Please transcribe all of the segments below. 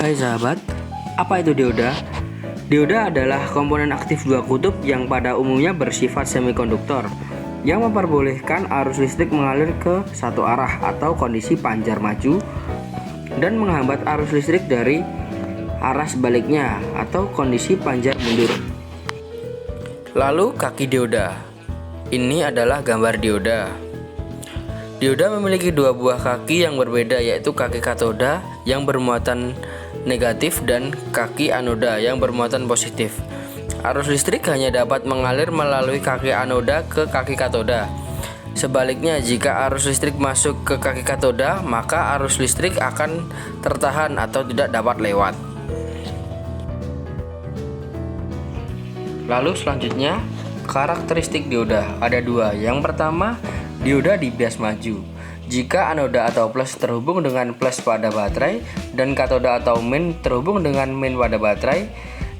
Hai sahabat, apa itu dioda? Dioda adalah komponen aktif dua kutub yang pada umumnya bersifat semikonduktor yang memperbolehkan arus listrik mengalir ke satu arah atau kondisi panjar maju dan menghambat arus listrik dari arah sebaliknya atau kondisi panjar mundur. Lalu kaki dioda. Ini adalah gambar dioda. Dioda memiliki dua buah kaki yang berbeda, yaitu kaki katoda yang bermuatan negatif dan kaki anoda yang bermuatan positif. Arus listrik hanya dapat mengalir melalui kaki anoda ke kaki katoda. Sebaliknya, jika arus listrik masuk ke kaki katoda, maka arus listrik akan tertahan atau tidak dapat lewat. Lalu selanjutnya, karakteristik dioda ada dua. Yang pertama, dioda di bias maju. Jika anoda atau plus terhubung dengan plus pada baterai dan katoda atau min terhubung dengan min pada baterai,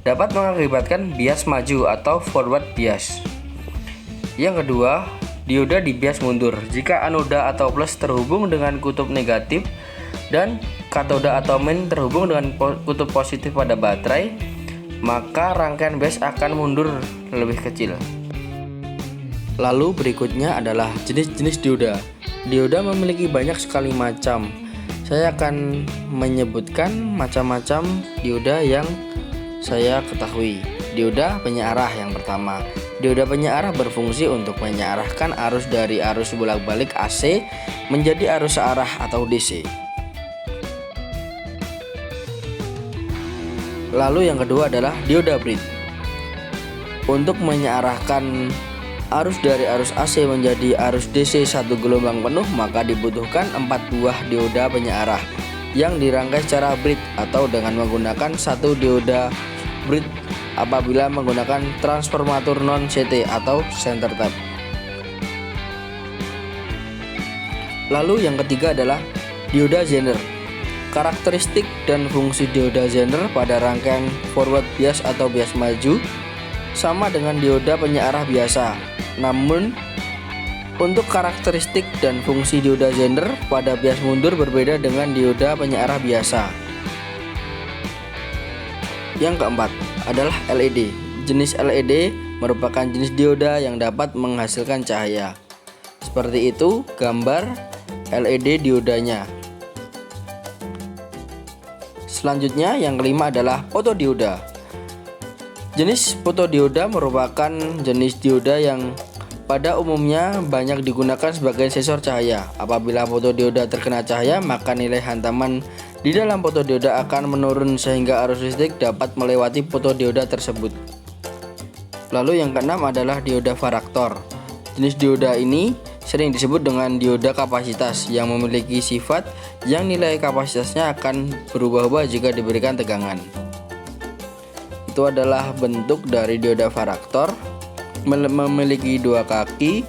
dapat mengakibatkan bias maju atau forward bias. Yang kedua, dioda di bias mundur. Jika anoda atau plus terhubung dengan kutub negatif dan katoda atau min terhubung dengan kutub positif pada baterai, maka rangkaian bias akan mundur lebih kecil. Lalu berikutnya adalah jenis-jenis dioda. Dioda memiliki banyak sekali macam. Saya akan menyebutkan macam-macam dioda yang saya ketahui. Dioda penyearah yang pertama. Dioda penyearah berfungsi untuk menyearahkan arus dari arus bolak-balik AC menjadi arus searah atau DC. Lalu yang kedua adalah dioda bridge. Untuk menyearahkan arus dari arus AC menjadi arus DC satu gelombang penuh, maka dibutuhkan 4 buah dioda penyearah yang dirangkai secara bridge atau dengan menggunakan satu dioda bridge apabila menggunakan transformator non CT atau center tap. Lalu yang ketiga adalah dioda Zener. Karakteristik dan fungsi dioda Zener pada rangkaian forward bias atau bias maju sama dengan dioda penyearah biasa. Namun, untuk karakteristik dan fungsi dioda Zener pada bias mundur berbeda dengan dioda penyearah biasa. Yang keempat adalah LED. Jenis LED merupakan jenis dioda yang dapat menghasilkan cahaya. Seperti itu gambar LED diodanya. Selanjutnya yang kelima adalah fotodioda. Jenis fotodioda merupakan jenis dioda yang pada umumnya banyak digunakan sebagai sensor cahaya. Apabila fotodioda terkena cahaya, maka nilai hantaman di dalam fotodioda akan menurun sehingga arus listrik dapat melewati fotodioda tersebut. Lalu yang keenam adalah dioda varaktor. Jenis dioda ini sering disebut dengan dioda kapasitas yang memiliki sifat yang nilai kapasitasnya akan berubah-ubah jika diberikan tegangan. Itu adalah bentuk dari dioda varaktor, memiliki dua kaki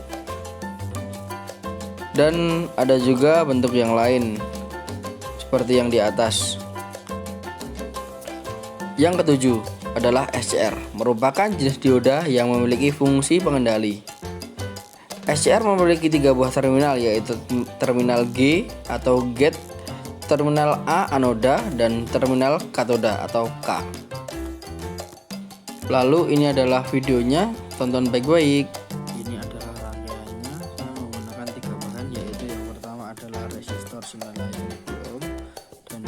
dan ada juga bentuk yang lain seperti yang di atas. Yang ketujuh adalah SCR, merupakan jenis dioda yang memiliki fungsi pengendali. SCR memiliki 3 buah terminal, yaitu terminal G atau gate, terminal A anoda, dan terminal katoda atau K. Lalu ini adalah videonya, tonton baik-baik. Ini adalah rangkaiannya. Saya menggunakan 3 bahan, yaitu yang pertama adalah resistor 9 ohm, dan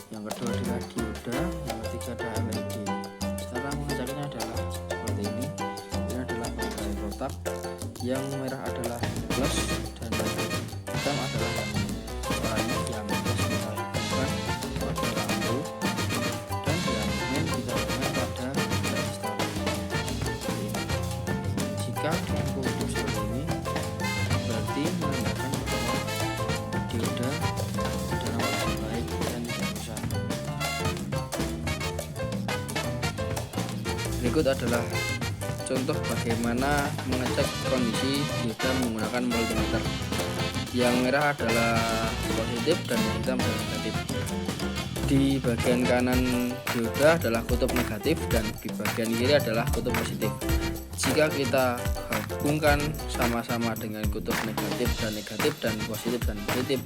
yang kedua adalah dioda, yang ketiga adalah LED. Cara mengeceknya adalah seperti ini. Ini adalah baterai kotak, yang merah adalah plus dan yang hitam adalah yang oranye, yang plus kita hubungkan pada lampu dan yang min kita hubungkan pada resistor. Jika lampu hidup seperti ini, berarti menandakan bahwa dioda dalam kondisi baik dan tidak rusak. Berikut adalah contoh bagaimana mengecek kondisi dioda menggunakan multimeter. Yang merah adalah positif dan yang hitam adalah negatif. Di bagian kanan dioda adalah kutub negatif dan di bagian kiri adalah kutub positif. Jika kita hubungkan sama-sama dengan kutub negatif dan positif,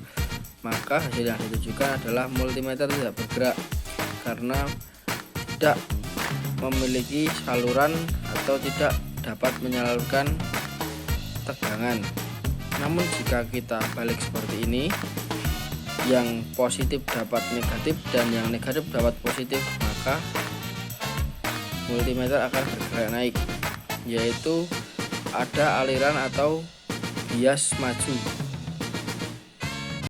maka hasil yang ditujukan adalah multimeter tidak bergerak karena tidak memiliki saluran atau tidak dapat menyalurkan tegangan. Namun jika kita balik seperti ini, yang positif dapat negatif dan yang negatif dapat positif, maka multimeter akan bergerak naik, yaitu ada aliran atau bias maju.